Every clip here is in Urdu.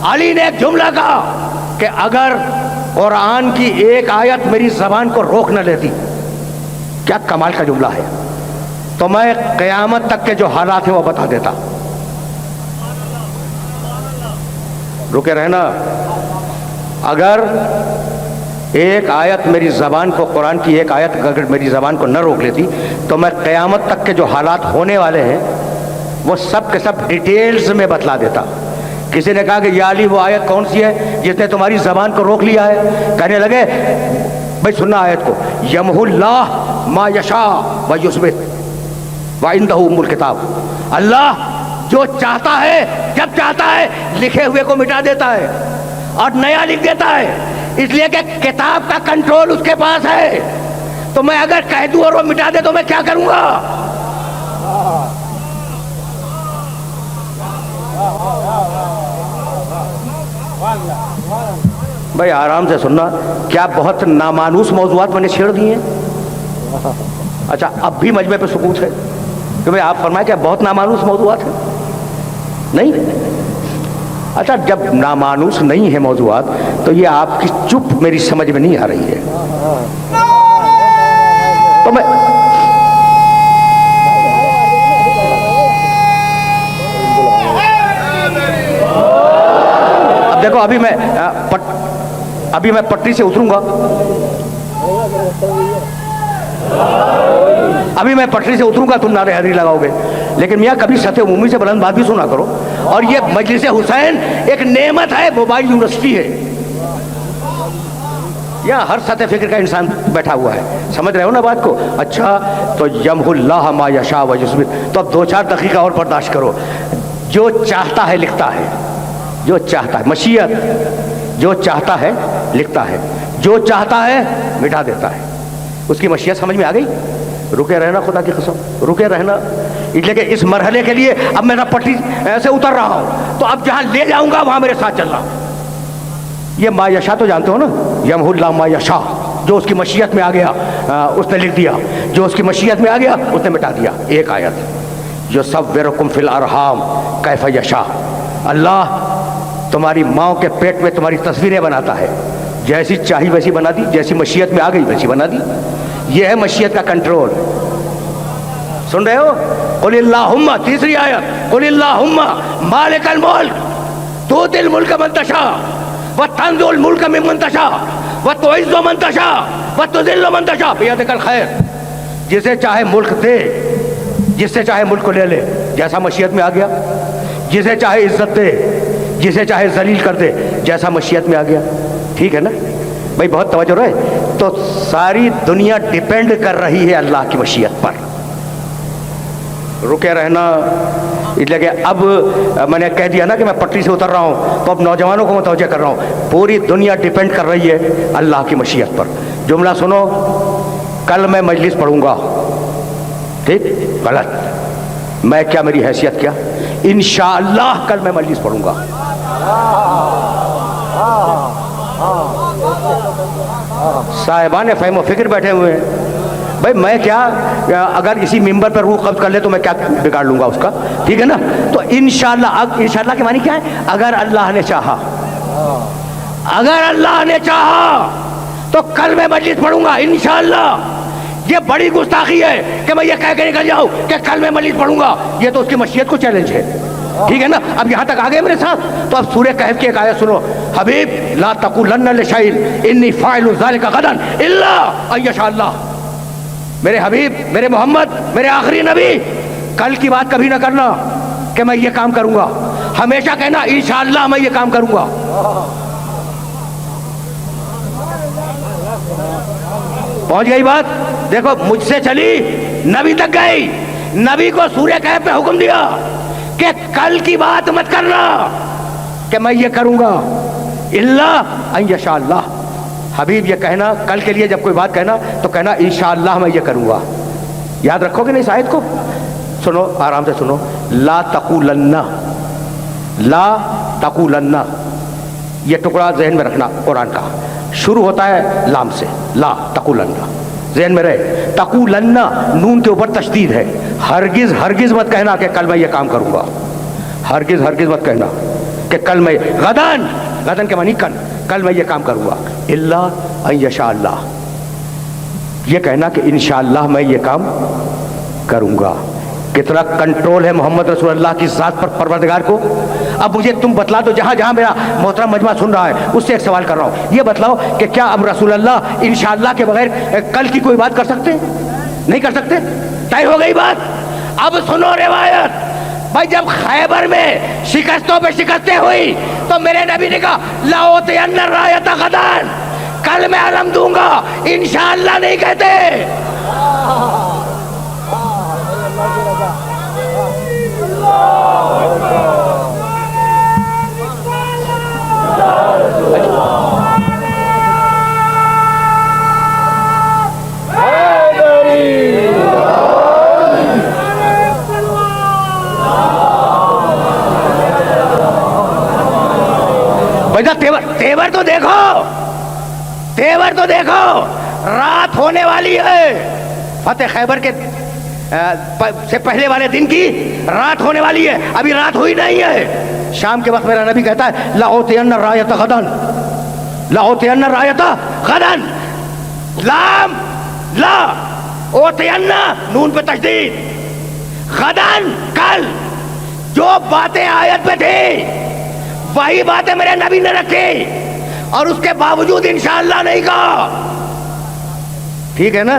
علی نے ایک جملہ کہا کہ اگر قرآن کی ایک آیت میری زبان کو روک نہ لیتی، کیا کمال کا جملہ ہے، تو میں قیامت تک کے جو حالات ہیں وہ بتا دیتا۔ رکے رہنا، اگر ایک آیت میری زبان کو، قرآن کی ایک آیت اگر میری زبان کو نہ روک لیتی تو میں قیامت تک کے جو حالات ہونے والے ہیں وہ سب کے سب ڈیٹیلز میں بتلا دیتا۔ کسی نے کہا کہ یا علی وہ آیت کون سی ہے جس نے تمہاری زبان کو روک لیا ہے؟ کہنے لگے بھائی سننا آیت کو، یمحو اللہ ما یشاء ویثبت وعندہ ام الکتاب، اللہ جو چاہتا ہے جب چاہتا ہے لکھے ہوئے کو مٹا دیتا ہے اور نیا لکھ دیتا ہے، اس لیے کہ کتاب کا کنٹرول اس کے پاس ہے۔ تو میں اگر کہہ دوں اور وہ مٹا دے تو میں کیا کروں گا؟ بھائی آرام سے سننا، کیا بہت نامانوس موضوعات میں نے چھیڑ دیے ہیں؟ اچھا اب بھی مجمع پہ سکوت ہے کہ بھائی آپ فرمائیں کہ بہت نامانوس موضوعات ہیں؟ نہیں؟ اچھا جب نامانوس نہیں ہے موضوعات تو یہ آپ کی چپ میری سمجھ میں نہیں آ رہی ہے۔ تو میں اب دیکھو ابھی میں پٹری سے اتروں گا، ابھی میں پٹری سے اتروں گا، تم نعرے حیدری لگاؤ گے، لیکن میاں کبھی سطح عمومی سے بلند بات بھی سنا کرو۔ اور یہ مجلس حسین ایک نعمت ہے، موبائل یونیورسٹی ہے، یہاں ہر سطح فکر کا انسان بیٹھا ہوا ہے، سمجھ رہے ہو نا بات کو؟ اچھا تو یمحو اللہ ما یشاء ویثبت، تو اب 2-4 دقیقہ اور برداشت کرو۔ جو چاہتا ہے لکھتا ہے، جو چاہتا ہے، مشیت، جو چاہتا ہے لکھتا ہے، جو چاہتا ہے مٹا دیتا ہے۔ اس کی مشیت سمجھ میں آ گئی؟ رکے رہنا، خدا کی قسم رکے رہنا، اس لیے کہ اس مرحلے کے لیے اب میں پٹری سے اتر رہا ہوں، تو اب جہاں لے جاؤں گا وہاں میرے ساتھ چلنا۔ یہ ما یشاء تو جانتے ہو نا، یمحو اللہ ما یشاء، جو اس کی مشیت میں آ گیا اس نے لکھ دیا، جو اس کی مشیت میں آ گیا اس نے مٹا دیا۔ ایک آیت، یصورکم فی الارحام کیف یشاء، اللہ تمہاری ماں کے پیٹ میں تمہاری تصویریں بناتا ہے، جیسی چاہی ویسی بنا دی، جیسی مشیت میں آ گئی ویسی بنا دی۔ یہ ہے مشیت کا کنٹرول، سن رہے ہو؟ قل اللہم، تیسری آیت، قل اللہم مالک الملک تؤتی الملک من تشاء وتنزع الملک ممن تشاء وتعز من تشاء وتذل من تشاء بیدک الخیر، جسے چاہے ملک دے، جس سے چاہے ملک کو لے لے جیسا مشیت میں آ گیا، جسے چاہے عزت دے، جسے چاہے ذلیل کر دے جیسا مشیت میں آ گیا۔ ٹھیک ہے نا بھائی؟ بہت توجہ رہے۔ تو ساری دنیا ڈیپینڈ کر رہی ہے اللہ کی مشیت پر، رکے رہنا۔ اس لیے کہ اب میں نے کہہ دیا نا کہ میں پٹری سے اتر رہا ہوں، تو اب نوجوانوں کو متوجہ کر رہا ہوں، پوری دنیا ڈیپینڈ کر رہی ہے اللہ کی مشیت پر۔ جملہ سنو، کل میں مجلس پڑھوں گا، ٹھیک؟ غلط، میں کیا، میری حیثیت کیا؟ انشاءاللہ کل میں مجلس پڑھوں گا۔ صاحبان فہم و فکر بیٹھے ہوئے ہیں، بھائی میں کیا، اگر اسی ممبر پر روح قبض کر لے تو میں کیا بگاڑ لوں گا اس کا؟ ٹھیک ہے نا؟ تو انشاءاللہ، انشاءاللہ کے معنی کیا ہے؟ اگر اللہ نے چاہا، اگر اللہ نے چاہا تو کل میں مجلس پڑھوں گا انشاءاللہ۔ یہ بڑی گستاخی ہے کہ میں یہ کہہ کے نکل جاؤں کہ کل میں مجلس پڑھوں گا، یہ تو اس کی مشیت کو چیلنج ہے۔ ٹھیک ہے نا؟ اب یہاں تک آگئے میرے ساتھ، تو اب سورہ کہف کی ایک آیت سنو، حبیب لا تقولن لشیء انی فاعل ذلک غدا الا ان یشاء اللہ، میرے حبیب، میرے محمد، میرے آخری نبی، کل کی بات کبھی نہ کرنا کہ میں یہ کام کروں گا، ہمیشہ کہنا انشاءاللہ میں یہ کام کروں گا۔ پہنچ گئی بات؟ دیکھو مجھ سے چلی نبی تک گئی، نبی کو سورہ کہف پہ حکم دیا کہ کل کی بات مت کرنا کہ میں یہ کروں گا، الا ان یشاء اللہ۔ حبیب یہ کہنا، کل کے لیے جب کوئی بات کہنا تو کہنا انشاءاللہ میں یہ کروں گا۔ یاد رکھو گے نا اس آیت کو؟ سنو آرام سے سنو، لا تقولن، لا تقولن، یہ ٹکڑا ذہن میں رکھنا، قرآن کا شروع ہوتا ہے لام سے، لا تقولن، ذہن میں رہے۔ تقولن نون کے اوپر تشدید ہے، ہرگز ہرگز مت کہنا کہ کل میں یہ کام کروں گا، ہرگز ہرگز مت کہنا کہ کل میں غدن کے معنی کل میں یہ کام کروں گا، الا ان یشاء اللہ، یہ کہنا کہ انشاءاللہ میں یہ کام کروں گا۔ کتنا کنٹرول ہے محمد رسول اللہ کی ذات پر پروردگار کو۔ اب مجھے تم بتلا دو، جہاں جہاں میرا محترم مجمع سن رہا ہے اس سے ایک سوال کر رہا ہوں، یہ بتلاؤ کہ کیا اب رسول اللہ انشاءاللہ کے بغیر کل کی کوئی بات کر سکتے؟ نہیں کر سکتے، طے ہو گئی بات۔ اب سنو روایت بھائی، جب خیبر میں شکستوں پہ شکستیں ہوئی تو میرے نبی نے کہا لأوطین الرایۃ غدا، کل میں علم دوں گا، انشاءاللہ نہیں کہتے۔ تیور تو دیکھو، تیور تو دیکھو، رات ہونے والی ہے، فتح خیبر کے سے پہلے والے دن کی رات ہونے والی ہے، ابھی رات ہوئی نہیں ہے۔ شام کے وقت میرا نبی کہتا ہے لأوطین الرایۃ غدا، لأوطین الرایۃ غدا، لام لا اوطین نون پہ تشدید، غدا کل، جو باتیں آیت میں تھی وہی باتیں میرے نبی نے رکھی اور اس کے باوجود انشاءاللہ نہیں کہا۔ ٹھیک ہے نا؟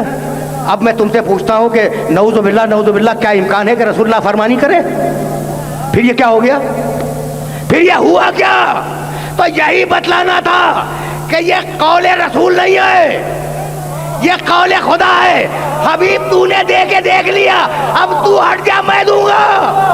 اب میں تم سے پوچھتا ہوں کہ نعوذ باللہ کیا امکان ہے کہ رسول اللہ فرمانی کرے؟ پھر یہ کیا ہو گیا؟ پھر یہ ہوا کیا؟ تو یہی بتلانا تھا کہ یہ قول رسول نہیں ہے، یہ قول خدا ہے۔ حبیب تو نے دے کے دیکھ لیا، اب تو ہٹ جا، میں دوں گا۔